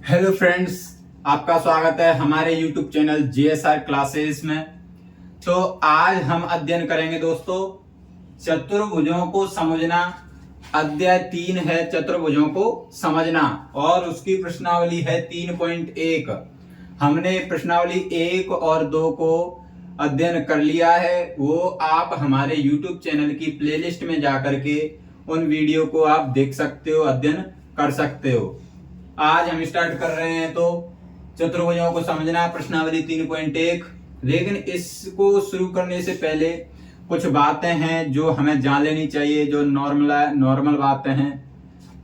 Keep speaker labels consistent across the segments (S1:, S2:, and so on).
S1: Hello friends, आपका स्वागत है हमारे YouTube चैनल JSR क्लासेस में। तो आज हम अध्ययन करेंगे दोस्तों चतुर्भुजों को समझना। अध्याय 3 है चतुर्भुजों को समझना और उसकी प्रश्नावली है 3.1। हमने प्रश्नावली 1 और 2 को अध्ययन कर लिया है। वो आप हमारे YouTube चैनल की प्लेलिस्ट में जाकर के उन वीडियो को आप देख सकते हो, अध्ययन कर सकते हो। आज हम स्टार्ट कर रहे हैं तो चतुर्भुजों को समझना प्रश्नावली 3.1। लेकिन इसको शुरू करने से पहले कुछ बातें हैं जो हमें जान लेनी चाहिए, जो नॉर्मल बातें हैं।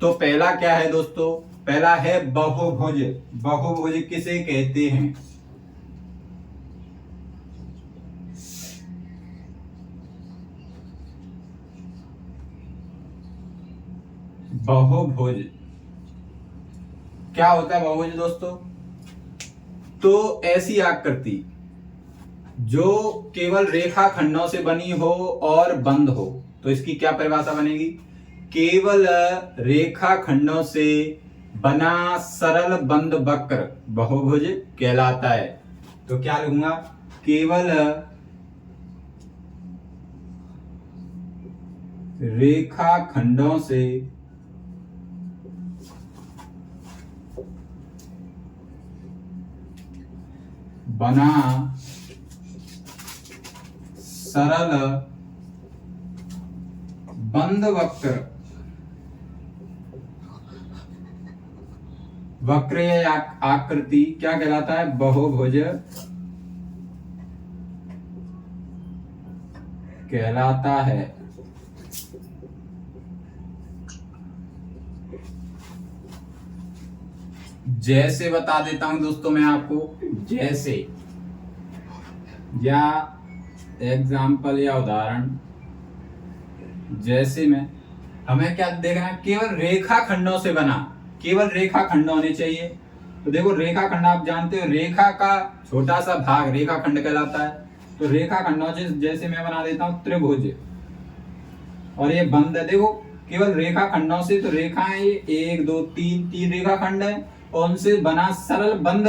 S1: तो पहला क्या है दोस्तों? पहला है बहुभुज। बहुभुज किसे कहते हैं? बहुभुज क्या होता है बहुभुज दोस्तों? तो ऐसी आकृति जो केवल रेखा खंडों से बनी हो और बंद हो, तो इसकी क्या परिभाषा बनेगी? केवल रेखा खंडों से बना सरल बंद वक्र बहुभुज कहलाता है। तो क्या लिखूंगा? केवल रेखा खंडों से बना सरल बंद वक्र या आकृति क्या कहलाता है? बहुभुज कहलाता है। जैसे बता देता हूं दोस्तों मैं आपको, जैसे या एग्जाम्पल या उदाहरण, जैसे में हमें क्या देखना है? केवल रेखा खंडों से बना, केवल रेखा खंड होने चाहिए। तो देखो रेखा खंड आप जानते हो, रेखा का छोटा सा भाग रेखा खंड कहलाता है। तो रेखा खंडों से जैसे मैं बना देता हूं त्रिभुज, और ये बंद है। देखो केवल रेखा खंडों से, तो रेखाएं ये 1 2 3 रेखा खंड है और उनसे बना सरल बंद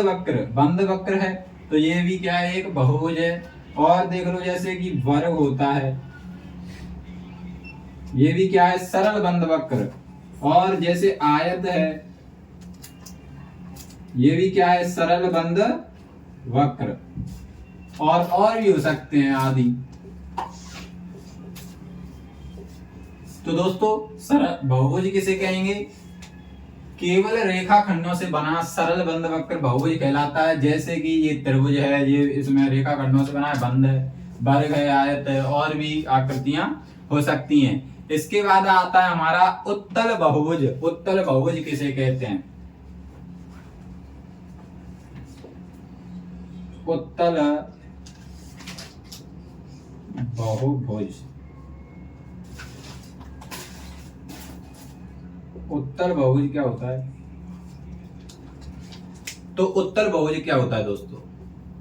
S1: वक्र है। तो ये भी क्या है? एक बहुभुज है। और देख लो जैसे कि वर्ग होता है, ये भी क्या है? सरल बंद वक्र। और जैसे आयत है, ये भी क्या है? सरल बंद वक्र। और भी हो सकते हैं आदि। तो दोस्तों सरल बहुभुज किसे कहेंगे? केवल रेखा खंडों से बना सरल बंद वक्र बहुभुज कहलाता है। जैसे कि ये त्रिभुज है, ये इसमें रेखा खंडों से बना है, बंद है, वर्ग है, आयत है, और भी आकृतियां हो सकती हैं। इसके बाद आता है हमारा उत्तल बहुभुज। उत्तल बहुभुज किसे कहते हैं? उत्तल बहुभुज। उत्तल बहुभुज क्या होता है? तो उत्तल बहुभुज क्या होता है दोस्तों?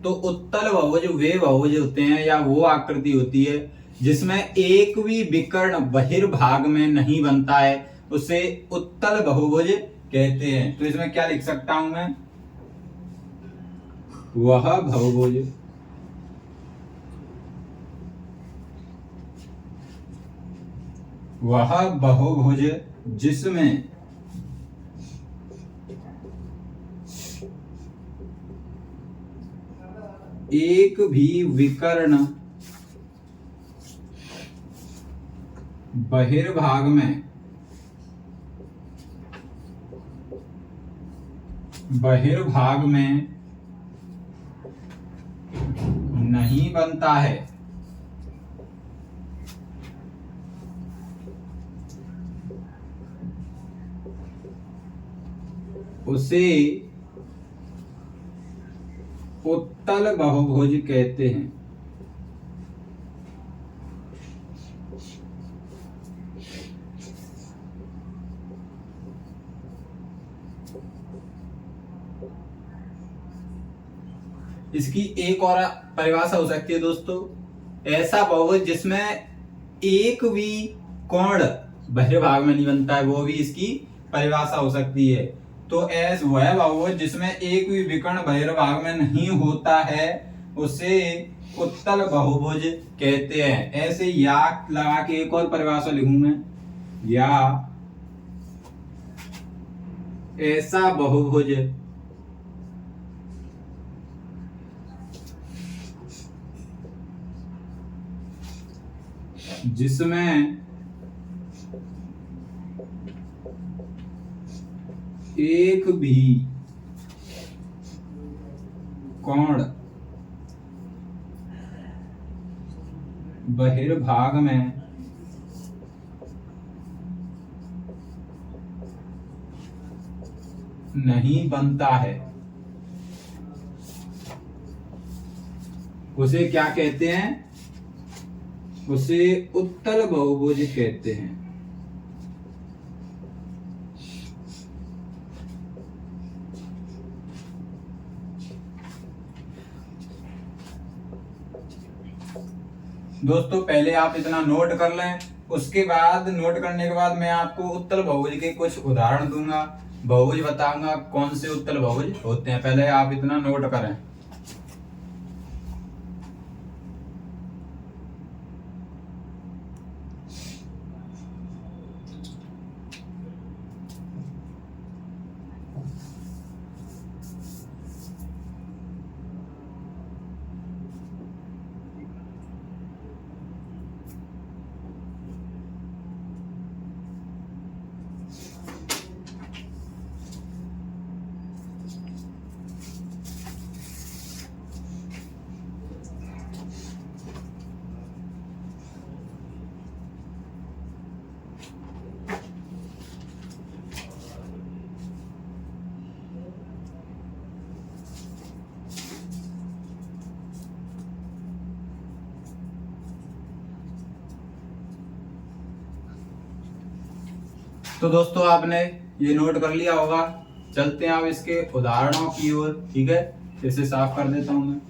S1: तो उत्तल बहुभुज वे बहुभुज होते हैं या वो आकृति होती है जिसमें एक भी विकर्ण बहिर्भाग में नहीं बनता है, उसे उत्तल बहुभुज कहते हैं। तो इसमें क्या लिख सकता हूं मैं? वह बहुभुज जिसमें एक भी विकर्ण बहिर्भाग में नहीं बनता है, उसे उत्तल बहुभुज कहते हैं। इसकी एक और परिभाषा हो सकती है दोस्तों, ऐसा बहुभुज जिसमें एक भी कोण बहिर्भाग में नहीं बनता है, वो भी इसकी परिभाषा हो सकती है। तो ऐस वह बहुभुज जिसमें एक भी विकर्ण बहिर्भाग में नहीं होता है उसे उत्तल बहुभुज कहते हैं। ऐसे या लगा के एक और परिभाषा लिखूं मैं, या ऐसा बहुभुज जिसमें एक भी कोण बहिर्भाग में नहीं बनता है उसे क्या कहते हैं? उसे उत्तल बहुभुज कहते हैं। दोस्तों पहले आप इतना नोट कर लें, उसके बाद नोट करने के बाद मैं आपको उत्तल बहुभुज के कुछ उदाहरण दूंगा, बहुभुज बताऊंगा कौन से उत्तल बहुभुज होते हैं। पहले आप इतना नोट करें। तो दोस्तों आपने ये नोट कर लिया होगा। चलते हैं अब इसके उदाहरणों की ओर। ठीक है, इसे साफ कर देता हूं मैं।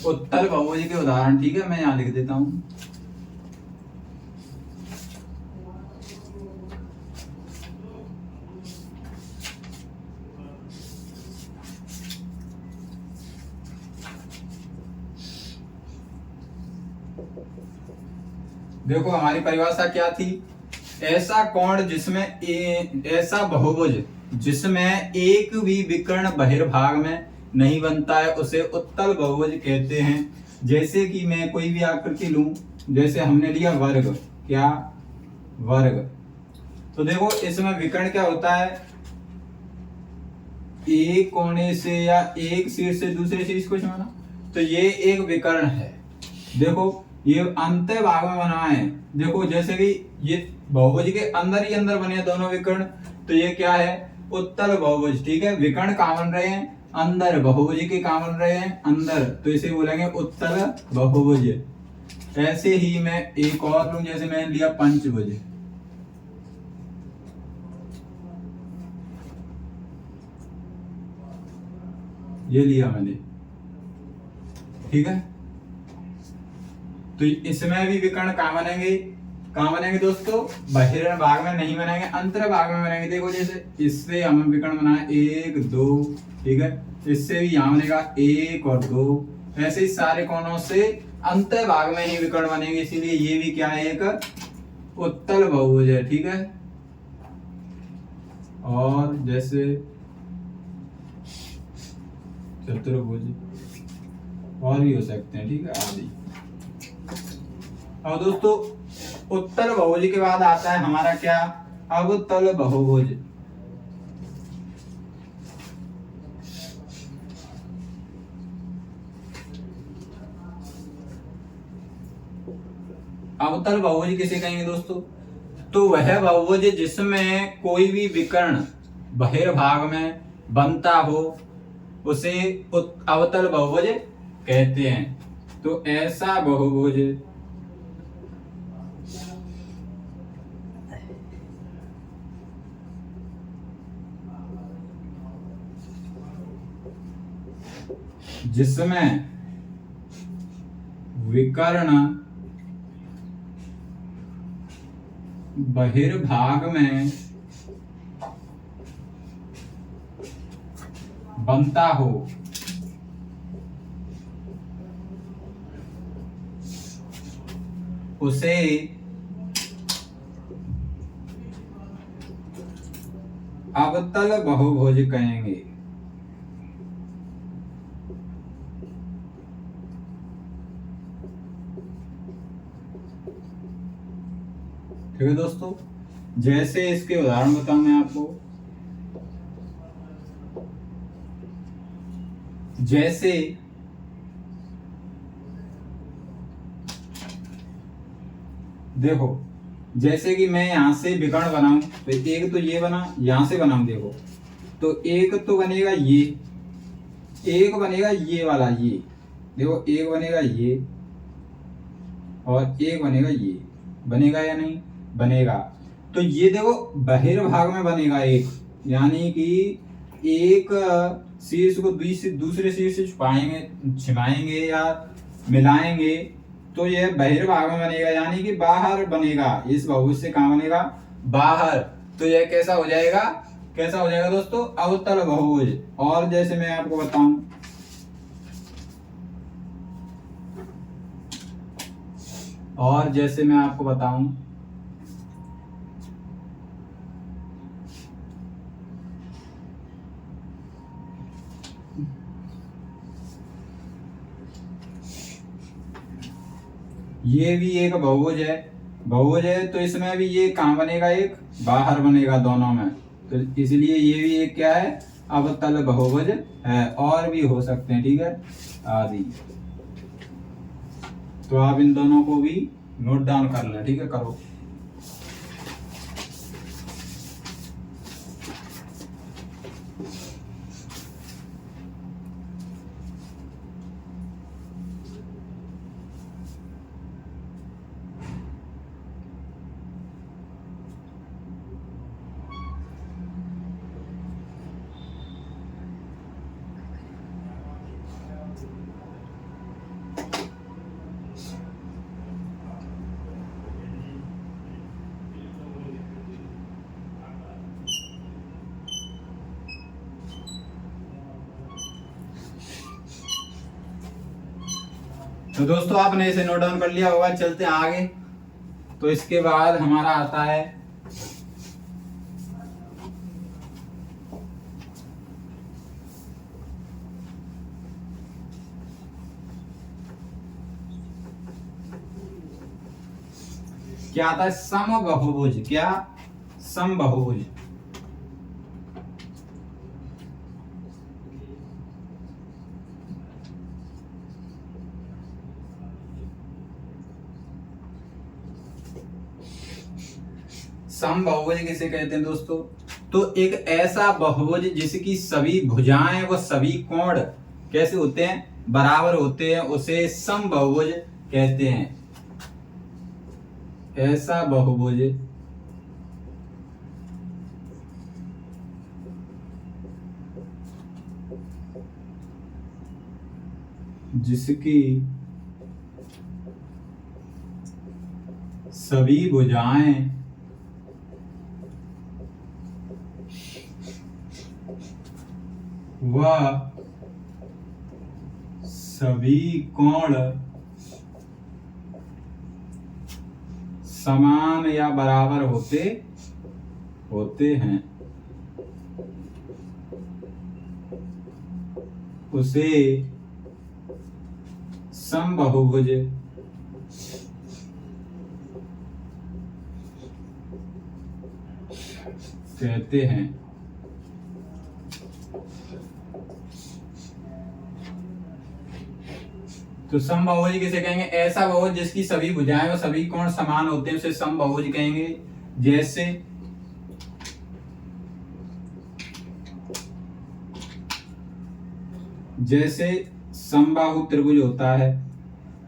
S1: उत्तल बहुभुज के उदाहरण, ठीक है, मैं यहां लिख देता हूं। देखो हमारी परिभाषा क्या थी? ऐसा कोण जिसमें ऐसा बहुभुज जिसमें एक भी विकर्ण बहिर्भाग में नहीं बनता है उसे उत्तल बहुभुज कहते हैं। जैसे कि मैं कोई भी आकृति लूं, जैसे हमने लिया वर्ग, क्या वर्ग, तो देखो इसमें विकर्ण क्या होता है? एक कोने से या एक शीर्ष से दूसरे शीर्ष को छूना, तो ये एक विकर्ण है। देखो ये अंत भाग में बना है। देखो जैसे कि ये बहुभुज के अंदर ही अंदर बने दोनों विकर्ण, तो ये क्या है? उत्तल बहुभुज। ठीक है, विकर्ण कहां बन रहे हैं? अंदर। बहुभुज के कहां बन रहे हैं? अंदर, तो इसे बोलेंगे उत्तल बहुभुज। ऐसे ही मैं एक और लूं, जैसे मैंने लिया पंचभुज। ये लिया मैंने, ठीक है, तो इसमें भी विकर्ण कहां बनेंगे? कहां बनेंगे दोस्तों? बाहर भाग में नहीं बनेंगे, अंतर भाग में बनेंगे। देखो जैसे इससे हमें विकर्ण बनाए 1 2, ठीक है, इससे भी यहां बनेगा 1 और 2। ऐसे ही सारे कोणों से अंतर भाग में ही विकर्ण बनेंगे, इसीलिए ये भी क्या है? एक उत्तल बहुभुज है। ठीक है, और जैसे चतुर्भुज और भी हो सकते हैं। ठीक है, आदि। और दोस्तों उत्तल बहुभुज के बाद आता है हमारा क्या? अवतल बहुभुज। अवतल बहुभुज किसे कहेंगे दोस्तों? तो वह बहुभुज जिसमें कोई भी विकर्ण बहिर्भाग में बनता हो उसे अवतल बहुभुज कहते हैं। तो ऐसा बहुभुज जिसमें विकर्ण बहिर्भाग में बनता हो, उसे अवतल बहुभुज कहेंगे। ठीक है दोस्तों, जैसे इसके उदाहरण बताऊं मैं आपको। जैसे देखो, जैसे कि मैं यहां से विकर्ण बनाऊं तो एक तो ये बना, यहां से बनाऊं देखो, तो एक तो बनेगा ये, एक बनेगा ये वाला, ये देखो, एक बनेगा ये और एक बनेगा ये। बनेगा या नहीं? बनेगा। तो ये देखो बहिर्भाग में बनेगा एक, यानी कि एक शीर्ष को दूसरे शीर्ष से छिपाएंगे या मिलाएंगे तो ये बहिर्भाग में बनेगा, यानी कि बाहर बनेगा। इस बहुभुज से कहां बनेगा? बाहर। तो यह कैसा हो जाएगा? कैसा हो जाएगा दोस्तों? अवतल बहुभुज। और जैसे मैं आपको बताऊं, और जैसे मैं आपको बताऊं, ये भी एक बहुभुज है। बहुभुज है तो इसमें भी ये कहां बनेगा? एक बाहर बनेगा दोनों में। तो इसलिए ये भी एक क्या है? अवतल बहुभुज है। और भी हो सकते हैं, ठीक है, आदि। तो आप इन दोनों को भी नोट डाउन कर लें, ठीक है, करो। तो दोस्तों आपने इसे नोट डाउन कर लिया होगा। चलते हैं आगे। तो इसके बाद हमारा आता है क्या? आता है समबाहुभुज। क्या? समबाहुभुज। समबाहुभुज किसे कहते हैं दोस्तों? तो एक ऐसा बहुभुज जिसकी सभी भुजाएं व सभी कोण कैसे होते हैं? बराबर होते हैं, उसे समबाहुभुज कहते हैं। ऐसा बहुभुज जिसकी सभी भुजाएं वह सभी कोण समान या बराबर होते हैं, उसे समबाहुभुज कहते हैं। तो समबाहुभुज किसे कहेंगे? ऐसा बहुभुज जिसकी सभी भुजाएं और सभी कोण समान होते हैं, उसे समबाहुभुज कहेंगे। जैसे समबाहु त्रिभुज होता है,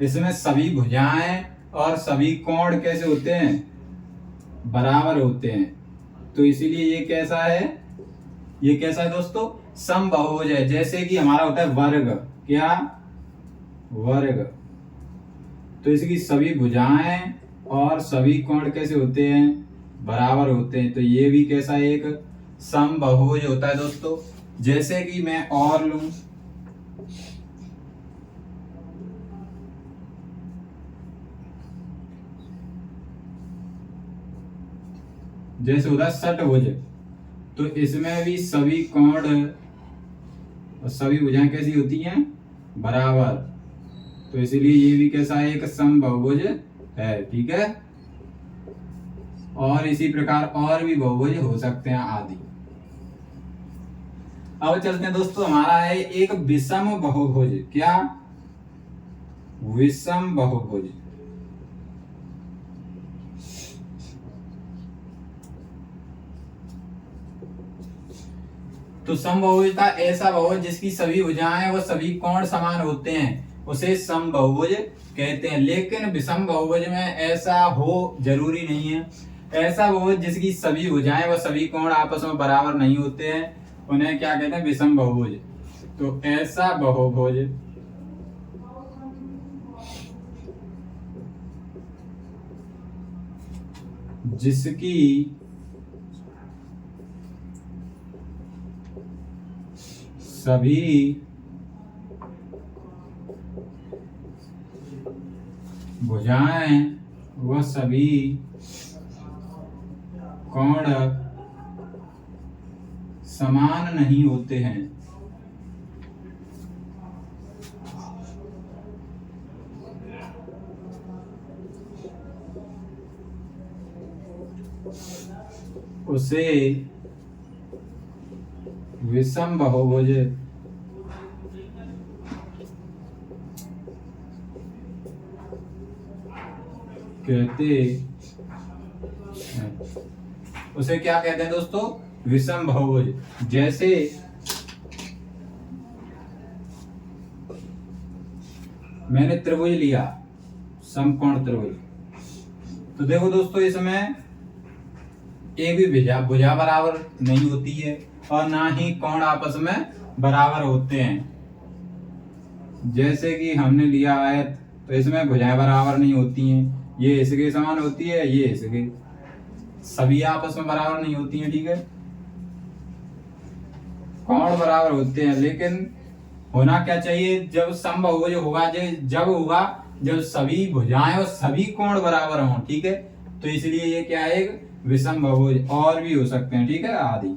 S1: इसमें सभी भुजाएं और सभी कोण कैसे होते हैं? बराबर होते हैं। तो इसीलिए ये कैसा है? ये कैसा है दोस्तों? समबाहुभुज है। जैसे कि हमारा होता है वर्ग, क्या वर्ग। तो इसकी सभी भुजाएं और सभी कोण कैसे होते हैं, बराबर होते हैं। तो ये भी कैसा एक समबाहुभुज होता है दोस्तों। जैसे कि मैं और लूं, जैसे होता है षटभुज, तो इसमें भी सभी कोण और सभी भुजाएं कैसी होती हैं, बराबर। तो इसीलिए ये भी कैसा है, एक समबाहुभुज है। ठीक है, और इसी प्रकार और भी बहुभुज हो सकते हैं आदि। अब चलते हैं दोस्तों, हमारा है एक विषम बहुभुज। क्या, विषम बहुभुज। तो समबाहुभुज था ऐसा बहुभुज जिसकी सभी भुजाएं व सभी कोण समान होते हैं, उसे समबाहुभुज कहते हैं। लेकिन विषम बहुभुज में ऐसा हो जरूरी नहीं है। ऐसा बहुभुज जिसकी सभी भुजाएं व सभी कोण आपस में बराबर नहीं होते हैं, उन्हें क्या कहते हैं, विषम बहुभुज। तो ऐसा बहुभुज जिसकी सभी भुजाएं व सभी कोण समान नहीं होते हैं, उसे विषम बहुभुज कहते हैं। उसे क्या कहते हैं दोस्तों, विषम बहुभुज। जैसे मैंने त्रिभुज लिया, समकोण त्रिभुज, तो देखो दोस्तों इसमें एक भी भुजा बराबर नहीं होती है और ना ही कोण आपस में बराबर होते हैं। जैसे कि हमने लिया आयत, तो इसमें भुजाएं बराबर नहीं होती हैं, ये इसके समान होती है, ये इसके, सभी आपस में बराबर नहीं होती हैं। ठीक है, कोण बराबर होते हैं, लेकिन होना क्या चाहिए, जब समबाहुभुज होगा जब होगा जब सभी भुजाएं और सभी कोण बराबर हों। ठीक है, तो इसलिए ये क्या है, एक विषम बहुभुज। और भी हो सकते हैं, ठीक है, आदि।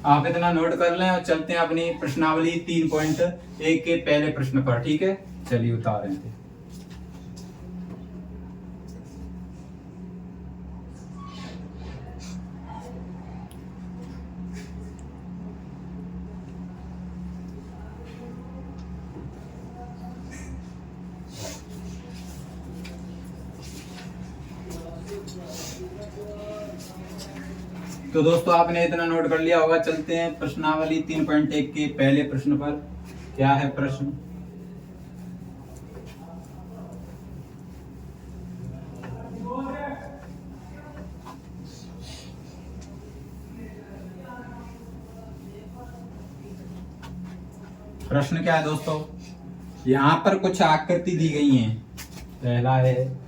S1: आप इतना नोट कर लें और चलते हैं अपनी प्रश्नावली 3.1 के पहले प्रश्न पर। ठीक है, चलिए उतार रहे थे। तो दोस्तों आपने इतना नोट कर लिया होगा। चलते हैं प्रश्नावली 3.1 के पहले प्रश्न पर। क्या है प्रश्न, प्रश्न क्या है दोस्तों, यहां पर कुछ आकृति दी गई हैं। पहला है,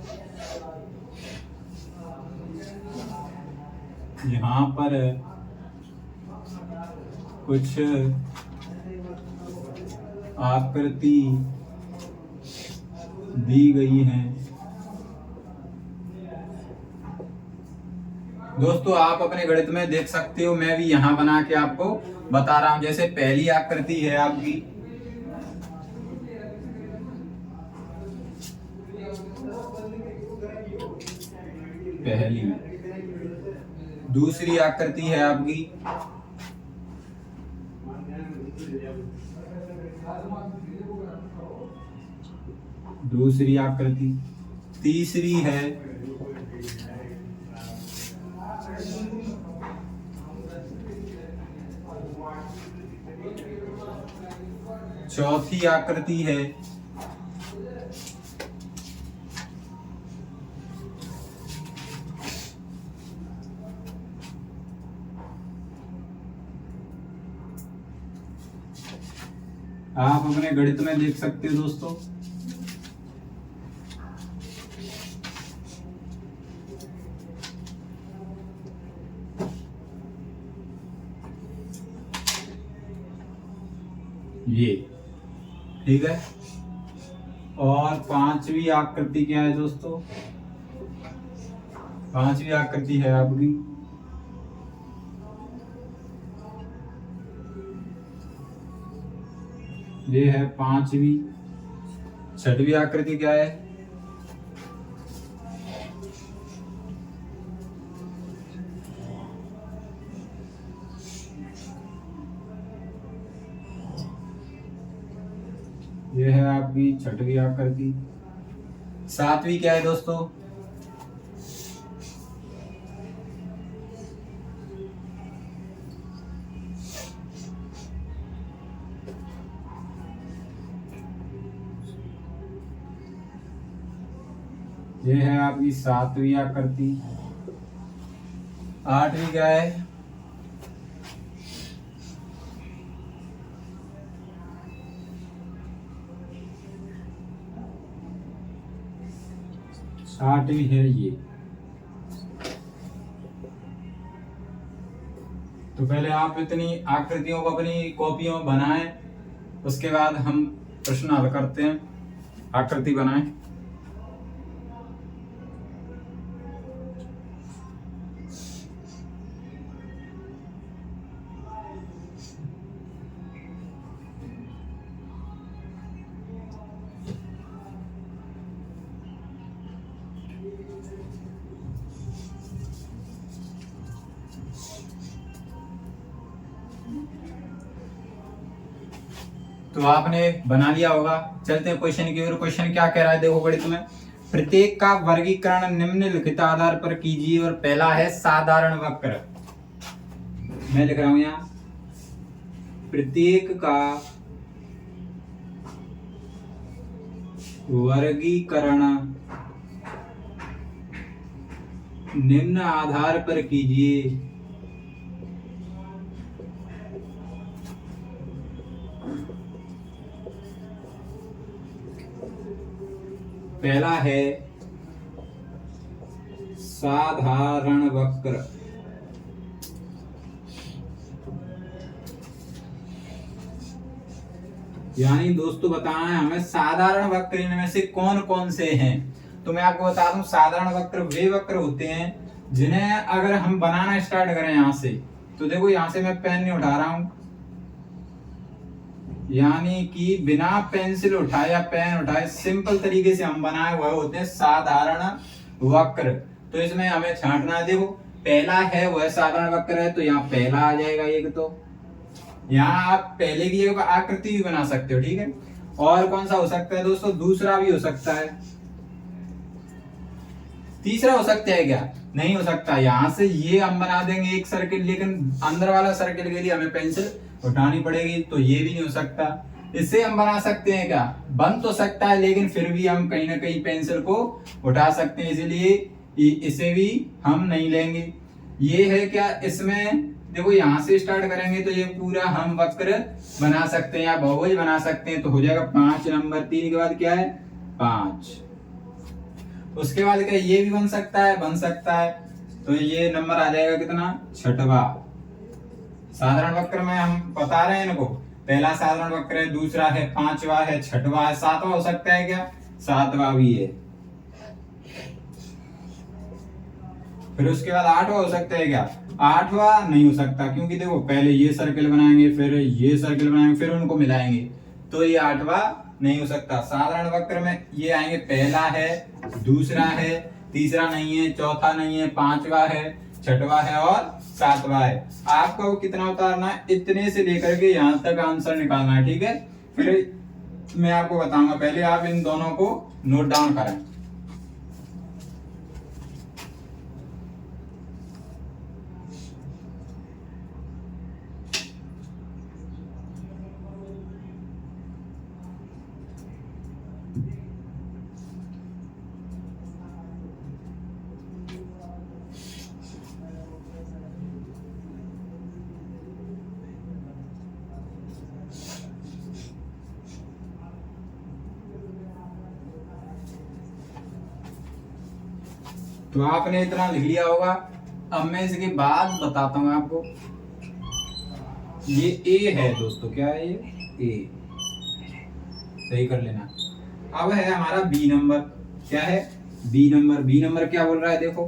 S1: यहाँ पर कुछ आकृति दी गई है। दोस्तों आप अपने गणित में देख सकते हो, मैं भी यहाँ बना के आपको बता रहा हूं। जैसे पहली आकृति है आपकी, पहली, दूसरी आकृति है आपकी, दूसरी आकृति, तीसरी है, चौथी आकृति है, आप अपने गणित में देख सकते हो दोस्तों। ये ठीक है। और पांचवी आकृति क्या है दोस्तों? पांचवी आकृति है आपकी ये है पांचवी। छठवीं आकृति क्या है? ये है आपकी छठवीं आकृति। सातवीं क्या है दोस्तों? ये है आपकी सातवीं आकृति। आठवीं क्या है? आठवीं है ये। तो पहले आप इतनी आकृतियों को अपनी कॉपियों में बनाएं, उसके बाद हम प्रश्न हल करते हैं। आकृति बनाएं। तो आपने बना लिया होगा। चलते हैं क्वेश्चन की ओर। क्वेश्चन क्या कह रहा है देखो गणित में, प्रत्येक का वर्गीकरण निम्नलिखित आधार पर कीजिए। और पहला है साधारण वक्र। मैं लिख रहा हूं यहां, प्रत्येक का वर्गीकरण निम्न आधार पर कीजिए। पहला है साधारण वक्र। यानी दोस्तों बताना है हमें साधारण वक्र इनमें से कौन कौन से हैं। तो मैं आपको बता दूं, साधारण वक्र वे वक्र होते हैं जिन्हें अगर हम बनाना स्टार्ट करें यहां से, तो देखो यहां से मैं पेन नहीं उठा रहा हूं, यानी कि बिना पेंसिल उठाए या पेन उठाए सिंपल तरीके से हम बनाए हुए होते हैं साधारण वक्र। तो इसमें हमें छांटना है। देखो पहला है वह साधारण वक्र है, तो यहाँ पहला आ जाएगा एक। तो यहाँ आप पहले की जगह आकृति भी बना सकते हो, ठीक है। और कौन सा हो सकता है दोस्तों? दूसरा भी हो सकता है। तीसरा हो सकता है क्या? नहीं हो सकता। यहाँ से ये हम बना देंगे एक सर्किल, लेकिन अंदर वाला सर्किल के लिए हमें पेंसिल उठानी पड़ेगी, तो ये भी नहीं हो सकता। इससे हम बना सकते हैं क्या? बन तो सकता है, लेकिन फिर भी हम कहीं ना कहीं पेंसिल को उठा सकते हैं, इसलिए इसे भी हम नहीं लेंगे। ये है क्या? इसमें देखो यहां से स्टार्ट करेंगे तो ये पूरा हम वक्र बना सकते हैं या बहुभुज बना सकते हैं। तो हो जाएगा 5 नंबर। 3 के बाद क्या है? 5। उसके बाद क्या ये भी बन सकता है? बन सकता है। तो ये नंबर आ जाएगा कितना? 6वां। साधारण वक्र में हम बता रहे हैं इनको, पहला साधारण वक्र है, दूसरा है, 5वां है, 6वां है, 7वां हो सकता है क्या? 7वां भी है। फिर उसके बाद 8वां हो सकता है क्या? 8वां नहीं हो सकता, क्योंकि देखो पहले ये सर्किल बनाएंगे, फिर ये सर्किल बनाएंगे, फिर उनको मिलाएंगे, तो ये 8वां नहीं हो सकता। साधारण वक्र में ये आएंगे, पहला है, दूसरा है, तीसरा नहीं है, चौथा नहीं है, 5वां है, 6वां है और 7वां है। आपको कितना उतारना है? इतने से लेकर के यहां तक आंसर निकालना है, ठीक है। फिर मैं आपको बताऊंगा, पहले आप इन दोनों को नोट डाउन करें। तो आपने इतना लिख लिया होगा। अब मैं इसके बाद बताता हूँ आपको। ये ए है दोस्तों, क्या है ये? ए, सही कर लेना। अब है हमारा बी नंबर। क्या है? B number. बी नंबर क्या बोल रहा है देखो,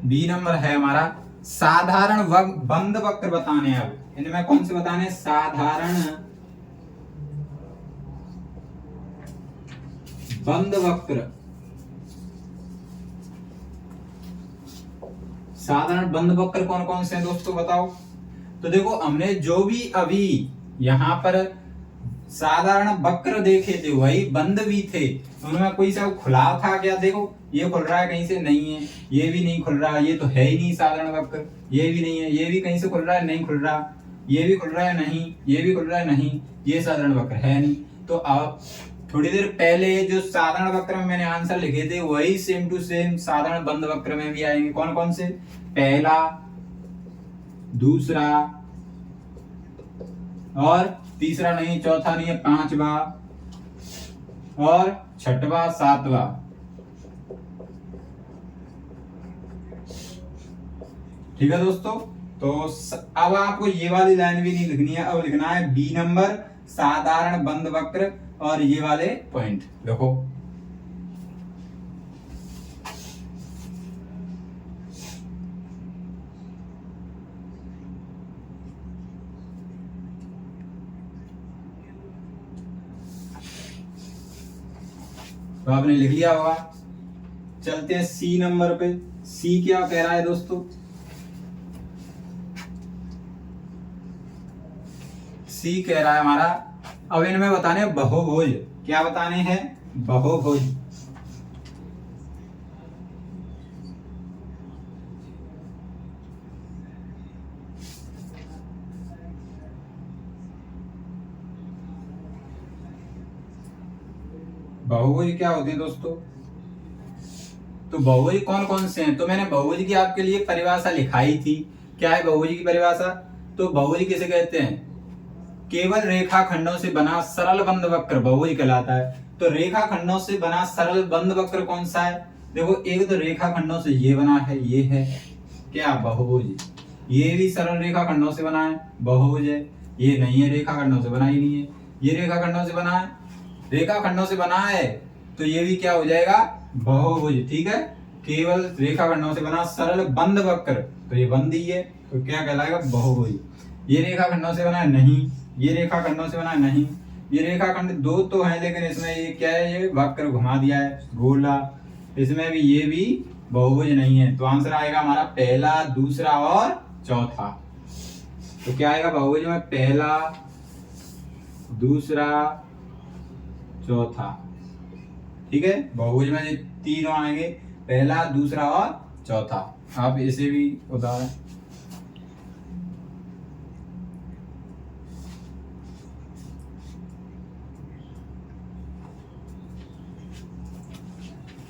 S1: बी नंबर है हमारा साधारण बंद वक्र बताने। अब इनमें कौन से बताने? साधारण बंद वक्र। साधारण बंद वक्र कौन कौन से हैं दोस्तों, बताओ। तो देखो, हमने जो भी अभी यहां पर साधारण वक्र देखे थे वही बंद भी थे। उनमें कोई सा खुला था क्या? देखो, ये खुल रहा है कहीं से? नहीं है। ये भी नहीं खुल रहा, ये तो है ही नहीं साधारण वक्र। ये भी नहीं है। ये भी कहीं से खुल रहा है? नहीं खुल रहा। ये भी खुल रहा है? नहीं। ये भी खुल रहा है? नहीं। ये साधारण वक्र है नहीं। तो अब थोड़ी देर पहले जो साधारण वक्र में मैंने आंसर लिखे थे वही सेम टू सेम साधारण बंद वक्र में भी आएंगे। कौन कौन से? पहला, दूसरा और तीसरा नहीं, चौथा नहीं है, पांचवा और छठवा, सातवां। ठीक है दोस्तों। तो अब आपको ये वाली लाइन भी नहीं लिखनी है, अब लिखना है बी नंबर साधारण बंद वक्र और ये वाले पॉइंट देखो। तो आपने लिख लिया होगा। चलते हैं सी नंबर पे। सी क्या कह रहा है दोस्तों? सी कह रहा है हमारा, अब इनमें बताने बहुभुज। क्या बताने हैं? बहुभुज। बहुभुज क्या होते हैं दोस्तों? तो बहुभुज कौन कौन से हैं? तो मैंने बहुभुज की आपके लिए परिभाषा लिखाई थी। क्या है बहुभुज की परिभाषा? तो बहुभुज किसे कहते हैं? केवल रेखाखंडों से बना सरल बंद वक्र बहुभुज कहलाता है। तो रेखाखंडों से बना सरल बंद वक्र कौन सा है? देखो, एक तो रेखाखंडों से ये बना है, ये है क्या? बहुभुज। ये भी सरल रेखाखंडों से बना है, बहुभुज है। ये नहीं है, रेखाखंडों से बना ही नहीं है। ये रेखाखंडों से बना है, रेखाखंडों से बना है, तो ये भी क्या हो जाएगा? बहुभुज। ठीक है, केवल रेखाखंडों से बना सरल बंद वक्र, तो ये बंद ही है, तो क्या कहलाएगा? बहुभुज। ये रेखाखंडों से बना है? नहीं। ये रेखाखंडों से बना है? नहीं। ये रेखाखंड दो तो है, लेकिन इसमें ये क्या है? ये वक्र घुमा दिया है, गोला। इसमें भी ये भी बहुभुज नहीं है। तो आंसर आएगा हमारा पहला, दूसरा और चौथा। तो क्या आएगा बहुभुज में? पहला, दूसरा, चौथा। ठीक है, बहुभुज में तीनों आएंगे, पहला, दूसरा और चौथा। आप इसे भी उदाहरण।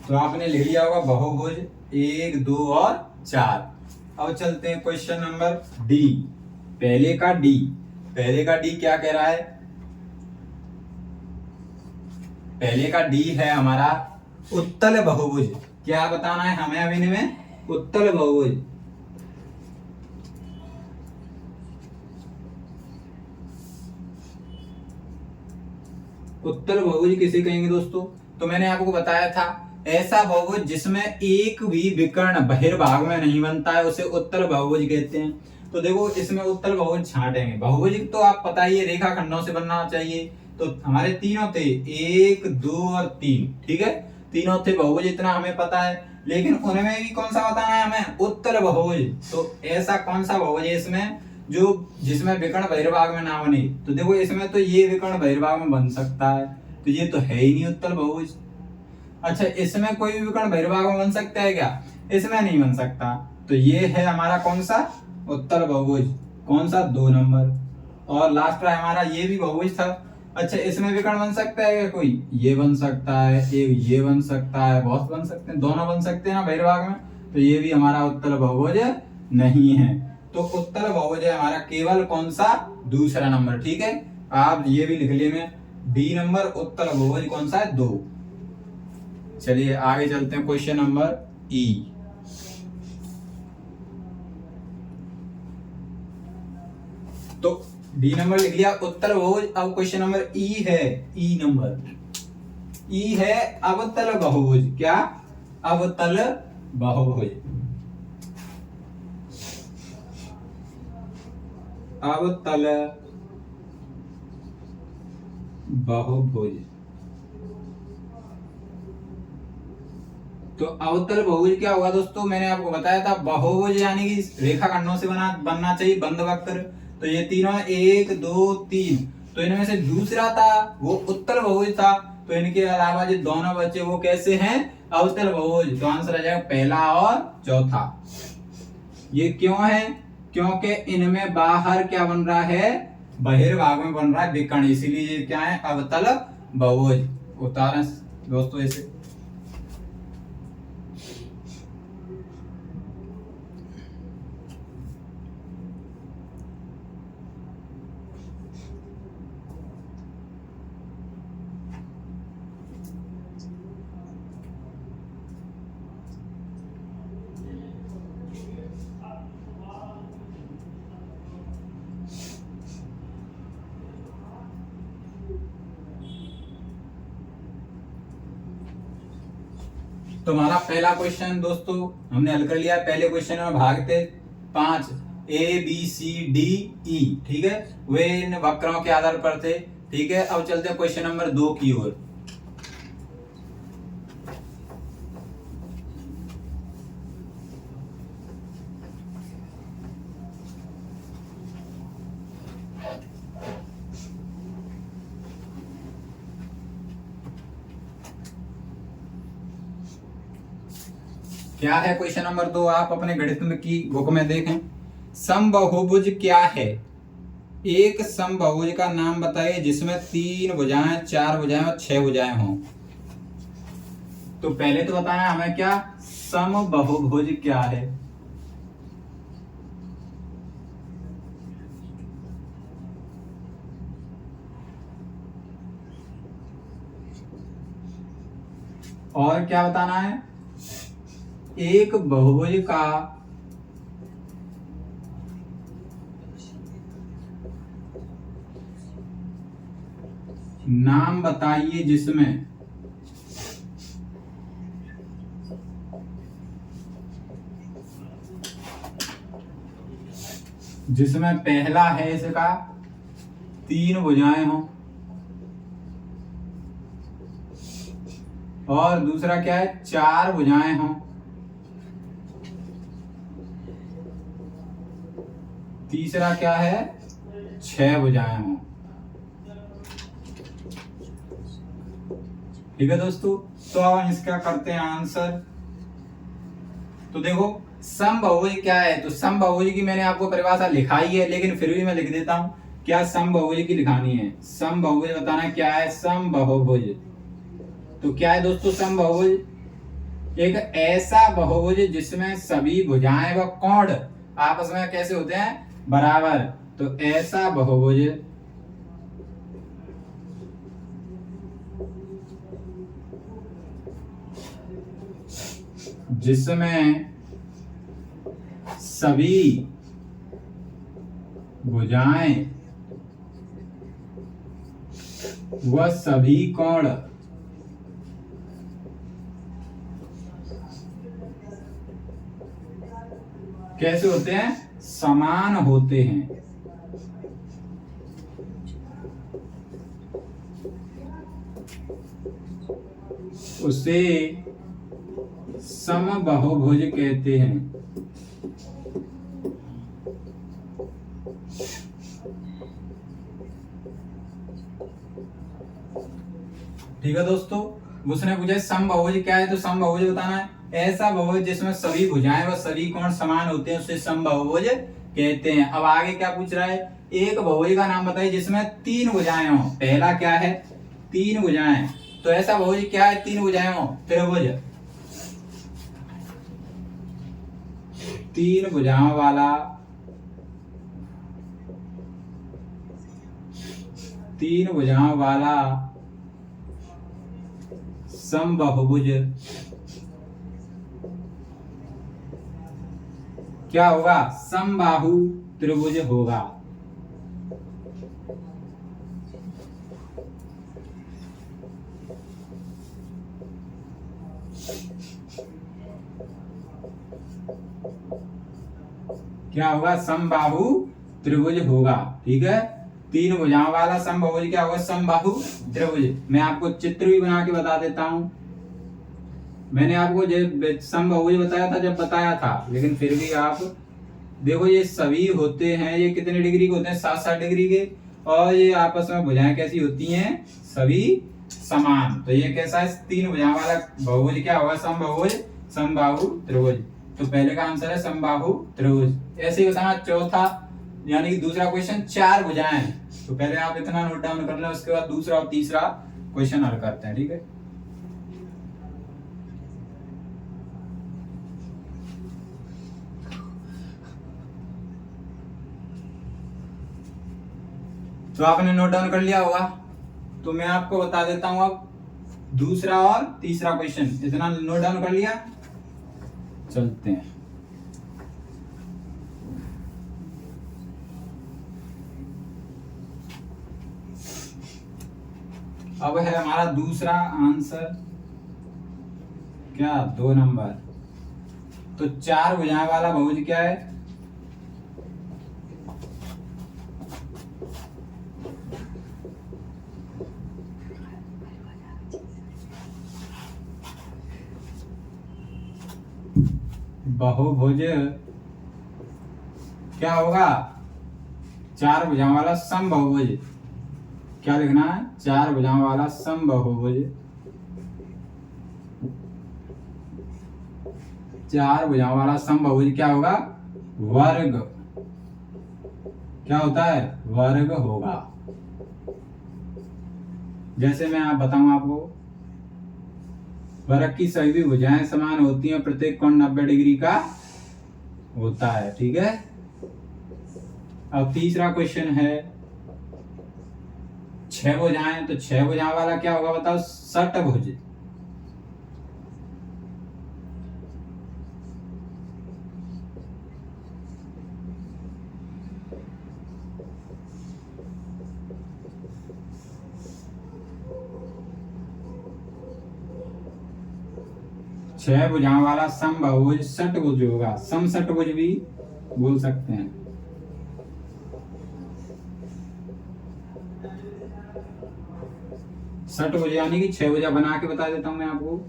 S1: तो आपने लिख लिया होगा बहुभुज 1, 2 और 4। अब चलते हैं क्वेश्चन नंबर डी। पहले का डी। पहले का डी क्या कह रहा है? पहले का डी है हमारा उत्तल बहुभुज। क्या बताना है हमें अभी इनमें? उत्तल बहुभुज। उत्तल बहुभुज किसे कहेंगे दोस्तों? तो मैंने आपको बताया था, ऐसा बहुभुज जिसमें एक भी विकर्ण बहिर्भाग में नहीं बनता है उसे उत्तल बहुभुज कहते हैं। तो देखो, इसमें उत्तल बहुभुज छांटेंगे। बहुभुज तो आप पता ही है रेखाखंडों से बनना चाहिए। तो हमारे तीनों थे, 1, 2 और 3। ठीक है, तीनों थे बहुभुज, इतना हमें पता है। लेकिन उनमें भी कौन सा बताना है हमें? उत्तल बहुभुज। तो ऐसा कौन सा बहुभुज है इसमें जो जिसमें विकर्ण बहिर्भाग में ना बने? तो देखो, इसमें तो ये विकर्ण बहिर्भाग में बन सकता है, तो ये तो है ही नहीं उत्तल बहुभुज। अच्छा, इसमें कोई भी विकर्ण बहिर्भाग में बन सकता है क्या? इसमें नहीं बन सकता। तो ये है हमारा कौन सा? उत्तल बहुभुज। कौन सा? 2 नंबर। और लास्ट है हमारा ये भी बहुभुज था। अच्छा, इसमें विकर्ण बन सकता है क्या कोई? ये बन सकता है, एक ये बन सकता है, बहुत बन सकते हैं, दोनों बन सकते हैं ना बहिर्भाग में। तो ये भी हमारा उत्तल बहुभुज नहीं है। तो उत्तल बहुभुज है हमारा केवल कौन सा? दूसरा नंबर। ठीक है, आप ये भी लिख लिए में, डी नंबर उत्तल बहुभुज कौन सा है? 2। चलिए आगे चलते हैं, क्वेश्चन नंबर ई। तो डी नंबर लिख लिया उत्तल बहुभुज। अब क्वेश्चन नंबर ई है, ई नंबर ई है अवतल बहुभुज। क्या? अवतल बहुभुज। अवतल बहुभुज। तो अवतल बहुभुज क्या होगा दोस्तों? मैंने आपको बताया था बहुभुज यानी कि रेखाखंडों से बनना चाहिए, बंद वक्र। तो ये तीनों 1 2 3, तो इनमें से दूसरा था वो उत्तल बहुभुज था। तो इनके अलावा जो दोनों बचे वो कैसे हैं? अवतल बहुभुज। तो आंसर आ जाएगा पहला और चौथा। ये क्यों है? क्योंकि इनमें बाहर क्या बन रहा है? बहिर्भाग में बन रहा है विकर्ण, इसीलिए ये क्या है? अवतल बहुभुज। उदाहरण दोस्तों ऐसे। तो हमारा पहला क्वेश्चन दोस्तों हमने हल कर लिया। पहले क्वेश्चन में भाग थे 5, ABCDE, ठीक है, वे इन वक्रों के आधार पर थे। ठीक है, अब चलते हैं क्वेश्चन नंबर 2 की ओर। क्या है क्वेश्चन नंबर 2? आप अपने गणित में की बुक में देखें। समबाहुभुज क्या है? एक समबाहुभुज का नाम बताइए जिसमें 3 भुजाएं, 4 भुजाएं और 6 भुजाएं हों। तो पहले तो बताना हमें क्या समबाहुभुज क्या है। और क्या बताना है? एक बहुभुज का नाम बताइए जिसमें पहला है इसका 3 भुजाएं हों, और दूसरा क्या है? 4 भुजाएं हों, तीसरा क्या है? 6 भुजाएं हों। ठीक है दोस्तों, तो अब हम इसका करते हैं आंसर। तो देखो समबाहुभुज क्या है? तो समबाहुभुज की मैंने आपको परिभाषा लिखाई है, लेकिन फिर भी मैं लिख देता हूं। क्या समबाहुभुज की लिखानी है? समबाहुभुज बताना क्या है? समबाहुभुज तो क्या है दोस्तों? समबाहुभुज एक ऐसा बहुभुज जिसमें सभी भुजाएं व कोण आपस में कैसे होते हैं? बराबर। तो ऐसा बहुभुज जिसमें सभी भुजाएं व सभी कोण कैसे होते हैं? समान होते हैं। उसे समबाहुभुज कहते हैं। ठीक है दोस्तों, उसने पूछा समबाहुभुज क्या है? तो समबाहुभुज बताना है ऐसा बहुभुज जिसमें सभी भुजाएं व सभी कोण समान होते हैं, उसे समबाहुभुज कहते हैं। अब आगे क्या पूछ रहा है? एक बहुभुज का नाम बताइए जिसमें 3 भुजाएं हों। पहला क्या है? 3 भुजाएं। तो ऐसा बहुभुज क्या है? 3 भुजाएं हों। त्रिभुज, 3 भुजाओं वाला, 3 भुजाओं वाला समबाहुभुज क्या होगा? समबाहु त्रिभुज होगा। क्या होगा? समबाहु त्रिभुज होगा। ठीक है, तीन भुजाओं वाला समबाहुभुज क्या होगा? समबाहु त्रिभुज। मैं आपको चित्र भी बना के बता देता हूं। मैंने आपको जब समबाहुभुज बताया था, जब बताया था, लेकिन फिर भी आप देखो, ये सभी होते हैं, ये कितने डिग्री के होते हैं? 60-60 डिग्री के। और ये आपस में भुजाएं कैसी होती हैं? सभी समान। तो ये कैसा है? तीन भुजाओं वाला बहुभुज क्या होगा? समबाहुभुज, समबाहु त्रिभुज। तो पहले का आंसर है समबाहु त्रिभुज। ऐसे ही बताना चौथा, यानी कि दूसरा क्वेश्चन, चार भुजाएं। तो पहले आप इतना नोट डाउन कर लें, उसके बाद दूसरा और तीसरा क्वेश्चन हल करते हैं। ठीक है, तो आपने नोट डाउन कर लिया होगा। तो मैं आपको बता देता हूं अब दूसरा और तीसरा क्वेश्चन। इतना नोट डाउन कर लिया, चलते हैं। अब है हमारा दूसरा आंसर, क्या? 2 नंबर। तो चार भुजाएं वाला बहुभुज क्या है? बहुभुज क्या होगा? चार भुजाओं वाला समबाहुभुज। क्या लिखना है? चार भुजाओं वाला समबाहुभुज। चार भुजाओं वाला समबाहुभुज क्या होगा? वर्ग। क्या होता है? वर्ग होगा। जैसे मैं बताऊं आपको, वर्ग की सभी भुजाएं समान होती हैं, प्रत्येक कोण 90 डिग्री का होता है। ठीक है, अब तीसरा क्वेश्चन है, 6 भुजाएं। तो 6 भुजाओं वाला क्या होगा? बताओ। षटभुज। छह भुजाओं वाला समबाहुभुज षटभुज होगा। समषटभुज भी बोल सकते हैं। षटभुज यानी कि 6 भुजा बना के बता देता हूं मैं आपको।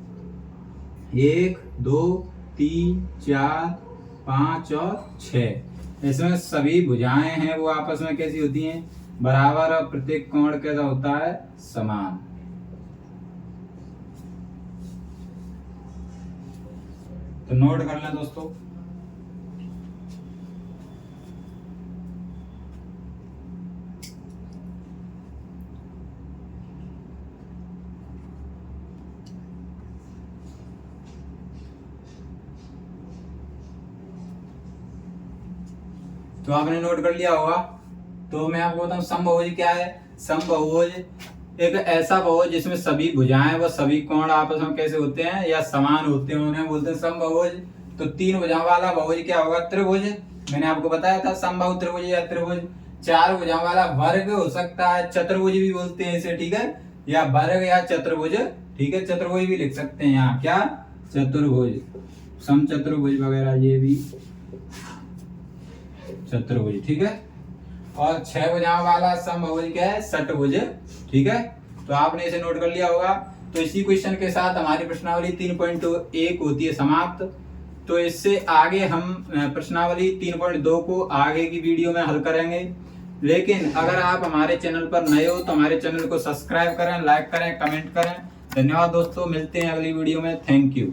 S1: 1 2 3 4 5 और 6। इसमें सभी भुजाएं हैं वो आपस में कैसी होती हैं? बराबर। और प्रत्येक कोण कैसा होता है? समान। तो नोट कर लें दोस्तों। तो आपने नोट कर लिया होगा। तो मैं आपको बताऊं समबाहुभुज क्या है। समबाहुभुज एक ऐसा बहुभुज जिसमें सभी भुजाएं व सभी कोण आपस में कैसे होते हैं? या समान होते हैं, उन्हें बोलते हैं समबाहुभुज। तो तीन भुजाओं वाला बहुभुज क्या होगा? त्रिभुज। मैंने आपको बताया था समबाहु त्रिभुज या त्रिभुज। चार भुजाओं वाला वर्ग हो सकता है, चतुर्भुज भी बोलते हैं इसे। ठीक है, या वर्ग या चतुर्भुज। ठीक है, चतुर्भुज भी लिख सकते हैं यहाँ। क्या? चतुर्भुज, समचतुर्भुज वगैरह, ये भी चतुर्भुज। ठीक है, और 6 भुजाओं वाला समबाहुभुज क्या है? षटभुज। ठीक है, तो आपने इसे नोट कर लिया होगा। तो इसी क्वेश्चन के साथ हमारी प्रश्नावली 3.1 होती है समाप्त। तो इससे आगे हम प्रश्नावली 3.2 को आगे की वीडियो में हल करेंगे। लेकिन अगर आप हमारे चैनल पर नए हो तो हमारे चैनल को सब्सक्राइब करें, लाइक करें, कमेंट करें। धन्यवाद दोस्तों, मिलते हैं अगली वीडियो में। Thank you.